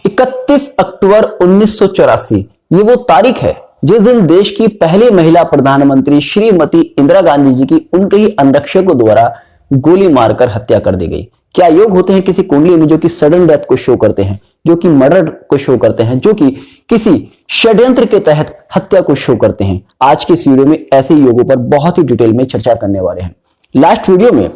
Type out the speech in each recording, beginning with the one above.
31 अक्टूबर 1984 ये वो तारीख है जिस दिन देश की पहली महिला प्रधानमंत्री श्रीमती इंदिरा गांधी जी की उनके ही अंगरक्षकों द्वारा गोली मारकर हत्या कर दी गई। क्या योग होते हैं किसी कुंडली में जो कि सडन डेथ को शो करते हैं, जो कि मर्डर को शो करते हैं, जो कि किसी षड्यंत्र के तहत हत्या को शो करते हैं। आज की इस वीडियो में ऐसे योगों पर बहुत ही डिटेल में चर्चा करने वाले हैं। लास्ट वीडियो में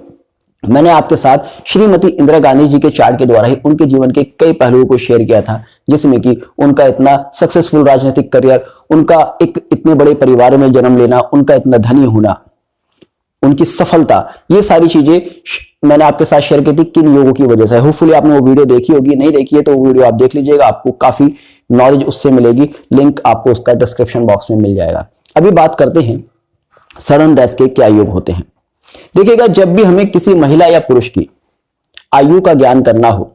मैंने आपके साथ श्रीमती इंदिरा गांधी जी के चार्ट के द्वारा ही उनके जीवन के कई पहलुओं को शेयर किया था, जिसमें कि उनका इतना सक्सेसफुल राजनीतिक करियर, उनका एक इतने बड़े परिवार में जन्म लेना, उनका इतना धनी होना, उनकी सफलता, ये सारी चीजें मैंने आपके साथ शेयर की थी किन योगों की वजह से। होपफुली आपने वो वीडियो देखी होगी, नहीं देखी है तो वो वीडियो आप देख लीजिएगा, आपको काफी नॉलेज उससे मिलेगी। लिंक आपको उसका डिस्क्रिप्शन बॉक्स में मिल जाएगा। अभी बात करते हैं सडन डेथ के क्या योग होते हैं। देखिएगा, जब भी हमें किसी महिला या पुरुष की आयु का ज्ञान करना हो,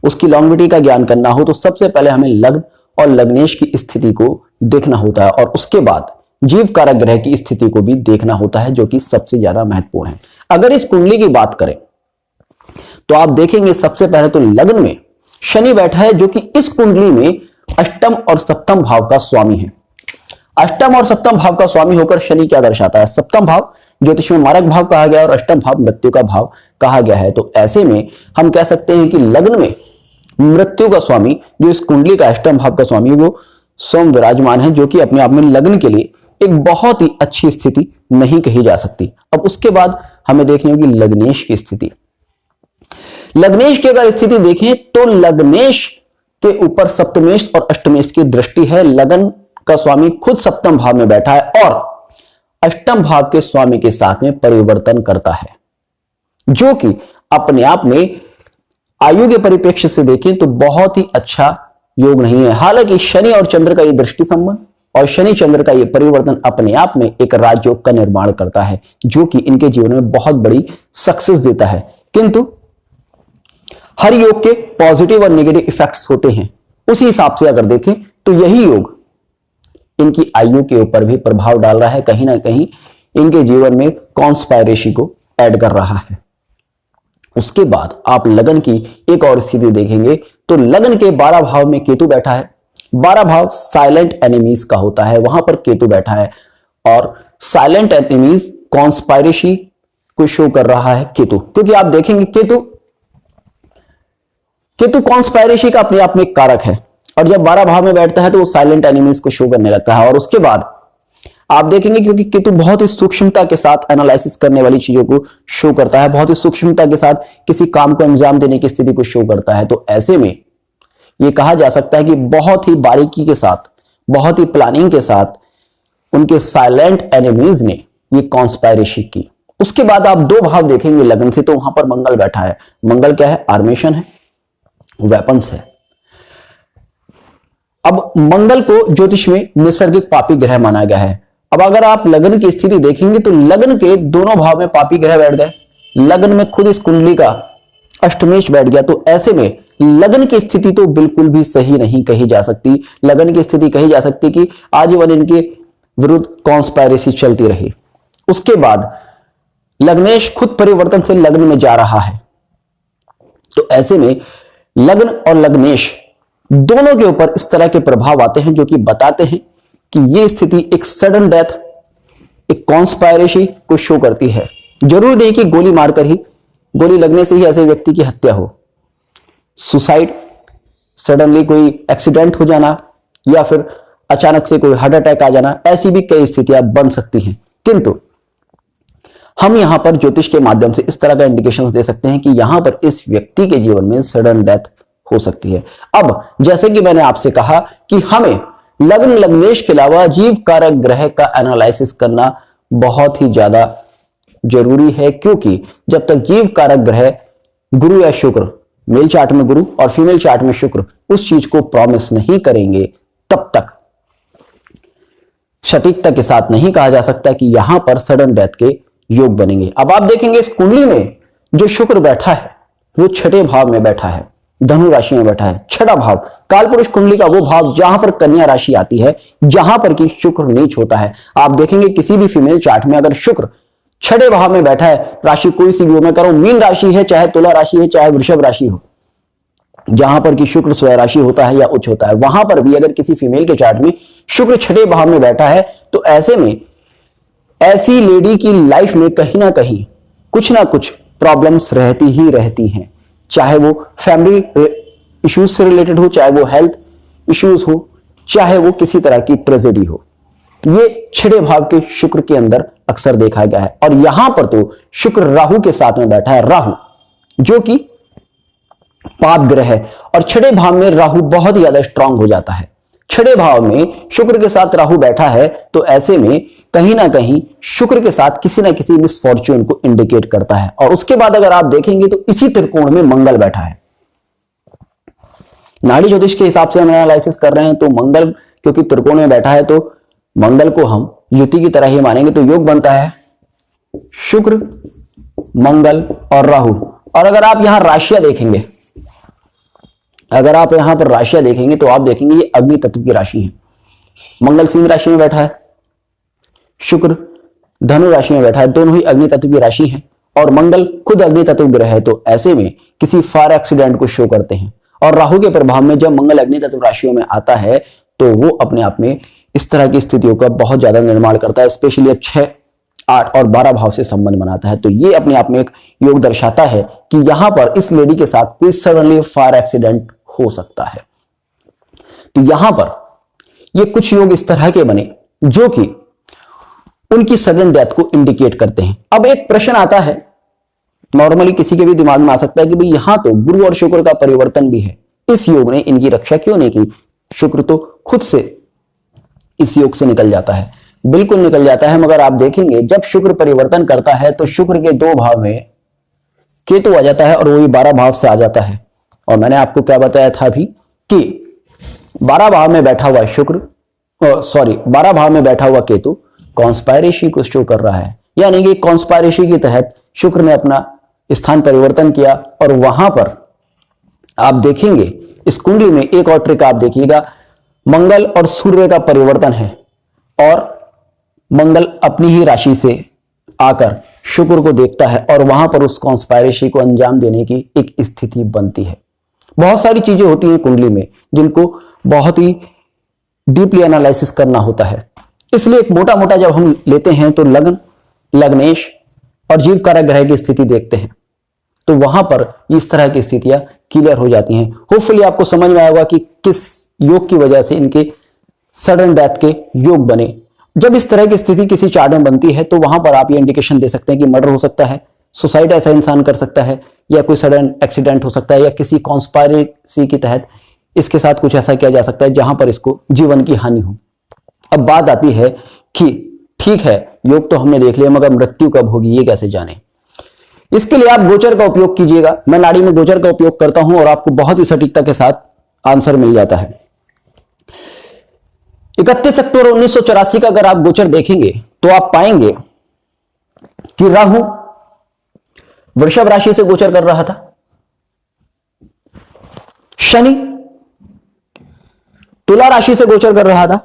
उसकी लॉन्गेविटी का ज्ञान करना हो, तो सबसे पहले हमें लग्न और लग्नेश की स्थिति को देखना होता है और उसके बाद जीव कारक ग्रह की स्थिति को भी देखना होता है, जो कि सबसे ज्यादा महत्वपूर्ण है। अगर इस कुंडली की बात करें तो आप देखेंगे सबसे पहले तो लग्न में शनि बैठा है, जो कि इस कुंडली में अष्टम और सप्तम भाव का स्वामी है। अष्टम और सप्तम भाव का स्वामी होकर शनि क्या दर्शाता है? सप्तम भाव ज्योतिष में मारक भाव कहा गया और अष्टम भाव मृत्यु का भाव कहा गया है। तो ऐसे में हम कह सकते हैं कि लग्न में मृत्यु का स्वामी, जो इस कुंडली का अष्टम भाव का स्वामी, वो सोम विराजमान है, जो कि अपने आप में लग्न के लिए एक बहुत ही अच्छी स्थिति नहीं कही जा सकती। अब उसके बाद हमें देखनी होगी लग्नेश की स्थिति। लग्नेश की अगर स्थिति देखें तो लग्नेश के ऊपर सप्तमेश और अष्टमेश की दृष्टि है। लग्न का स्वामी खुद सप्तम भाव में बैठा है और अष्टम भाव के स्वामी के साथ में परिवर्तन करता है, जो कि अपने आप में आयु के परिप्रेक्ष्य से देखें तो बहुत ही अच्छा योग नहीं है। हालांकि शनि और चंद्र का ये दृष्टि संबंध और शनि चंद्र का ये परिवर्तन अपने आप में एक राजयोग का निर्माण करता है, जो कि इनके जीवन में बहुत बड़ी सक्सेस देता है। किंतु हर योग के पॉजिटिव और नेगेटिव इफेक्ट्स होते हैं। उसी हिसाब से अगर देखें तो यही योग इनकी आयु के ऊपर भी प्रभाव डाल रहा है, कहीं ना कहीं इनके जीवन में कॉन्स्पायरेसी को ऐड कर रहा है। उसके बाद आप लगन की एक और स्थिति देखेंगे तो लगन के 12 भाव में केतु बैठा है। 12 भाव साइलेंट एनिमीज का होता है, वहां पर केतु बैठा है और साइलेंट एनिमीज कॉन्स्पायरेसी को शो कर रहा है केतु, क्योंकि आप देखेंगे केतु कॉन्स्पायरेसी का अपने आप में एक कारक है और जब 12 भाव में बैठता है तो वो साइलेंट एनिमीज को शो करने लगता है। और उसके बाद आप देखेंगे क्योंकि केतु बहुत ही सूक्ष्मता के साथ एनालिसिस करने वाली चीजों को शो करता है, बहुत ही सूक्ष्मता के साथ किसी काम को अंजाम देने की स्थिति को शो करता है। तो ऐसे में यह कहा जा सकता है कि बहुत ही बारीकी के साथ, बहुत ही प्लानिंग के साथ उनके साइलेंट एनिमीज ने ये कॉन्स्पायरेसी की। उसके बाद आप 2 भाव देखेंगे लगन से, तो वहां पर मंगल बैठा है। मंगल क्या है? आर्मेशन है, वेपन्स है। अब मंगल को ज्योतिष में नैसर्गिक पापी ग्रह माना गया है। अब अगर आप लगन की स्थिति देखेंगे तो लगन के दोनों भाव में पापी ग्रह बैठ गए, लगन में खुद इस कुंडली का अष्टमेश बैठ गया। तो ऐसे में लगन की स्थिति तो बिल्कुल भी सही नहीं कही जा सकती। लगन की स्थिति कही जा सकती कि आजीवन इनके विरुद्ध कॉन्स्पायरेसी चलती रही। उसके बाद लग्नेश खुद परिवर्तन से लग्न में जा रहा है। तो ऐसे में लग्न और लग्नेश दोनों के ऊपर इस तरह के प्रभाव आते हैं, जो कि बताते हैं कि यह स्थिति एक सडन डेथ, एक कॉन्स्पायरेसी को शो करती है। जरूरी नहीं कि गोली मारकर ही, गोली लगने से ही ऐसे व्यक्ति की हत्या हो। सुसाइड, सडनली कोई एक्सीडेंट हो जाना या फिर अचानक से कोई हार्ट अटैक आ जाना, ऐसी भी कई स्थितियां बन सकती हैं। किंतु हम यहां पर ज्योतिष के माध्यम से इस तरह का इंडिकेशंस दे सकते हैं कि यहां पर इस व्यक्ति के जीवन में सडन डेथ हो सकती है। अब जैसे कि मैंने आपसे कहा कि हमें लग्न लग्नेश के अलावा जीव कारक ग्रह का एनालिसिस करना बहुत ही ज्यादा जरूरी है, क्योंकि जब तक जीव कारक ग्रह गुरु या शुक्र, मेल चार्ट में गुरु और फीमेल चार्ट में शुक्र, उस चीज को प्रॉमिस नहीं करेंगे, तब तक सटीकता के साथ नहीं कहा जा सकता कि यहां पर सडन डेथ के योग बनेंगे। अब आप देखेंगे इस कुंडली में जो शुक्र बैठा है वो 6ठे भाव में बैठा है, धनु राशि में बैठा है। 6ठा भाव कालपुरुष कुंडली का वो भाव जहां पर कन्या राशि आती है, जहां पर कि शुक्र नीच होता है। आप देखेंगे किसी भी फीमेल चार्ट में अगर शुक्र 6ठे भाव में बैठा है, राशि कोई सी भी हो, मैं कह रहा हूं मीन राशि है, चाहे तुला राशि है, चाहे वृषभ राशि हो, जहां पर कि शुक्र स्वराशि होता है या उच्च होता है, वहां पर भी अगर किसी फीमेल के चार्ट में शुक्र छठे भाव में बैठा है तो ऐसे में ऐसी लेडी की लाइफ में कहीं ना कुछ प्रॉब्लम्स रहती ही रहती हैं, चाहे वो फैमिली इश्यूज से रिलेटेड हो, चाहे वो हेल्थ इश्यूज हो, चाहे वो किसी तरह की ट्रेजेडी हो। ये छठे भाव के शुक्र के अंदर अक्सर देखा गया है। और यहां पर तो शुक्र राहु के साथ में बैठा है, राहु जो कि पाप ग्रह है, और छठे भाव में राहु बहुत ही ज्यादा स्ट्रांग हो जाता है। छठे भाव में शुक्र के साथ राहु बैठा है तो ऐसे में कहीं ना कहीं शुक्र के साथ किसी ना किसी मिसफॉर्च्यून को इंडिकेट करता है। और उसके बाद अगर आप देखेंगे तो इसी त्रिकोण में मंगल बैठा है। नाड़ी ज्योतिष के हिसाब से हम एनालिसिस कर रहे हैं तो मंगल क्योंकि त्रिकोण में बैठा है तो मंगल को हम युति की तरह ही मानेंगे। तो योग बनता है शुक्र, मंगल और राहु। और अगर आप यहां राशियां देखेंगे, अगर आप यहां पर राशियां देखेंगे तो आप देखेंगे ये अग्नि तत्व की राशि है। मंगल सिंह राशि में बैठा है, शुक्र धनु राशि में बैठा है, दोनों ही अग्नि तत्व की राशि है। और मंगल खुद अग्नि तत्व ग्रह है तो ऐसे में किसी फायर एक्सीडेंट को शो करते हैं। और राहु के प्रभाव में जब मंगल अग्नि तत्व राशियों में आता है तो वो अपने आप में इस तरह की स्थितियों का बहुत ज्यादा निर्माण करता है, स्पेशली अब 6, 8 और 12 भाव से संबंध बनाता है। तो ये अपने आप में एक योग दर्शाता है कि यहां पर इस लेडी के साथ कोई सडनली फायर एक्सीडेंट हो सकता है। तो यहां पर ये कुछ योग इस तरह के बने जो कि उनकी सडन डेथ को इंडिकेट करते हैं। अब एक प्रश्न आता है, नॉर्मली किसी के भी दिमाग में आ सकता है कि भाई यहां तो गुरु और शुक्र का परिवर्तन भी है, इस योग ने इनकी रक्षा क्यों नहीं की? शुक्र तो खुद से इस योग से निकल जाता है, बिल्कुल निकल जाता है। मगर आप देखेंगे जब शुक्र परिवर्तन करता है तो शुक्र के 2 भाव में केतु आ जाता है और वही 12 भाव से आ जाता है। और मैंने आपको क्या बताया था अभी कि 12 भाव में बैठा हुआ शुक्र, 12 भाव में बैठा हुआ केतु कॉन्स्पायरेसी को शो कर रहा है। यानी कि कॉन्स्पायरेसी के तहत शुक्र ने अपना स्थान परिवर्तन किया। और वहां पर आप देखेंगे इस कुंडली में एक और ट्रिक आप देखिएगा, मंगल और सूर्य का परिवर्तन है और मंगल अपनी ही राशि से आकर शुक्र को देखता है और वहां पर उस कॉन्स्पायरेसी को अंजाम देने की एक स्थिति बनती है। बहुत सारी चीजें होती हैं कुंडली में जिनको बहुत ही डीपली एनालिसिस करना होता है। इसलिए एक मोटा मोटा जब हम लेते हैं तो लग्न, लग्नेश और जीव कारक ग्रह की स्थिति देखते हैं तो वहां पर इस तरह की स्थितियां क्लियर हो जाती हैं। होपफुली आपको समझ में आएगा कि किस योग की वजह से इनके सडन डेथ के योग बने। जब इस तरह की स्थिति किसी चार्ट में बनती है तो वहां पर आप ये इंडिकेशन दे सकते हैं कि मर्डर हो सकता है, सुसाइड ऐसा इंसान कर सकता है, या कोई सडन एक्सीडेंट हो सकता है, या किसी कॉन्स्पायरेसी के तहत इसके साथ कुछ ऐसा किया जा सकता है जहां पर इसको जीवन की हानि हो। अब बात आती है कि ठीक है योग तो हमने देख लिया मगर मृत्यु कब होगी ये कैसे जाने? इसके लिए आप गोचर का उपयोग कीजिएगा। मैं नाड़ी में गोचर का उपयोग करता हूं और आपको बहुत ही सटीकता के साथ आंसर मिल जाता है। 31 अक्टूबर 1984 का अगर आप गोचर देखेंगे तो आप पाएंगे कि राहु वृषभ राशि से गोचर कर रहा था, शनि तुला राशि से गोचर कर रहा था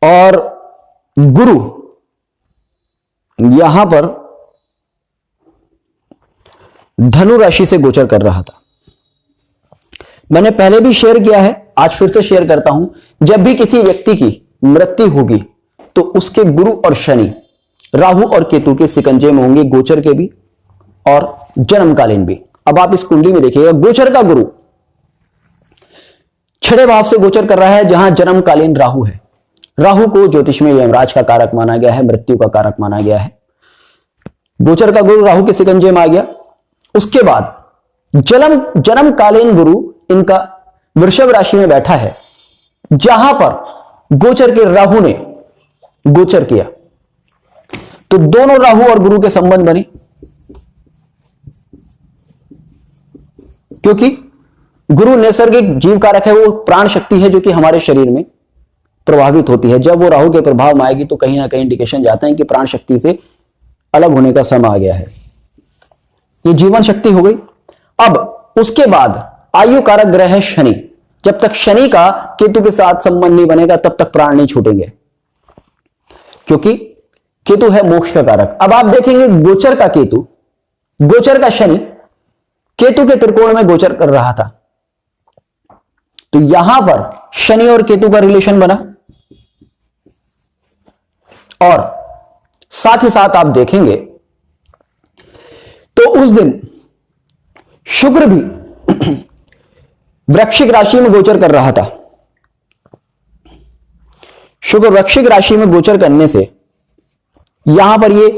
और गुरु यहां पर धनु राशि से गोचर कर रहा था। मैंने पहले भी शेयर किया है, आज फिर से शेयर करता हूं, जब भी किसी व्यक्ति की मृत्यु होगी तो उसके गुरु और शनि राहु और केतु के सिकंजे में होंगे, गोचर के भी और जन्मकालीन भी। अब आप इस कुंडली में देखिएगा गोचर का गुरु छठे भाव से गोचर कर रहा है जहां जन्मकालीन राहु है। राहु को ज्योतिष में यमराज का कारक माना गया है, मृत्यु का कारक माना गया है। गोचर का गुरु राहु के सिकंजे में आ गया। उसके बाद जन्मकालीन गुरु इनका वृषभ राशि में बैठा है जहां पर गोचर के राहु ने गोचर किया। तो दोनों राहु और गुरु के संबंध बने क्योंकि गुरु नैसर्गिक जीव कारक है, वो प्राण शक्ति है जो कि हमारे शरीर में प्रभावित होती है। जब वो राहु के प्रभाव में आएगी तो कहीं ना कहीं इंडिकेशन जाते हैं कि प्राण शक्ति से अलग होने का समय आ गया है, ये जीवन शक्ति हो गई। अब उसके बाद आयु कारक ग्रह है शनि। जब तक शनि का केतु के साथ संबंध नहीं बनेगा तब तक प्राण नहीं छूटेंगे क्योंकि केतु है मोक्ष का कारक। अब आप देखेंगे गोचर का केतु गोचर का शनि केतु के त्रिकोण में गोचर कर रहा था, तो यहां पर शनि और केतु का रिलेशन बना, और साथ ही साथ आप देखेंगे तो उस दिन शुक्र भी वृश्चिक राशि में गोचर कर रहा था। शुक्र वृश्चिक राशि में गोचर करने से यहां पर ये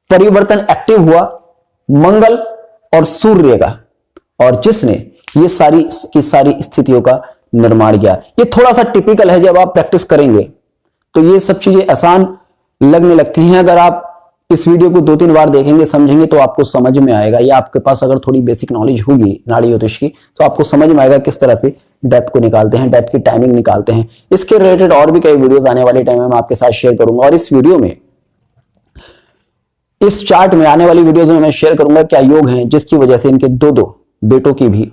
परिवर्तन एक्टिव हुआ मंगल और सूर्य का, और जिसने ये सारी की सारी स्थितियों का निर्माण किया। ये थोड़ा सा टिपिकल है, जब आप प्रैक्टिस करेंगे तो ये सब चीजें आसान लगने लगती हैं। अगर आप इस वीडियो को 2-3 बार देखेंगे, समझेंगे, तो आपको समझ में आएगा, या आपके पास अगर थोड़ी बेसिक नॉलेज होगी नाड़ी ज्योतिष की, तो आपको समझ में आएगा किस तरह से डेथ को निकालते हैं, डेथ की टाइमिंग निकालते हैं। इसके रिलेटेड और भी कई वीडियोस आने वाले टाइम में मैं आपके साथ शेयर करूंगा, और इस वीडियो में, इस चार्ट में आने वाली वीडियोस में मैं शेयर करूंगा क्या योग हैं जिसकी वजह से इनके 2 बेटों की भी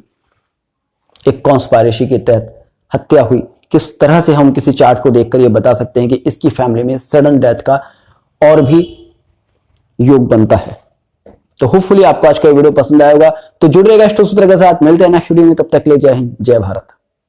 एक कॉन्स्पायरेसी के तहत हत्या हुई। किस तरह से हम किसी चार्ट को देखकर ये बता सकते हैं कि इसकी फैमिली में सडन डेथ का और भी योग बनता है। तो होपफुली आपको आज का वीडियो पसंद आएगा, तो जुड़ रहेगा एस्ट्रो सूत्र के साथ। मिलते हैं नेक्स्ट वीडियो में, तब तक ले जय हिंद, जय भारत।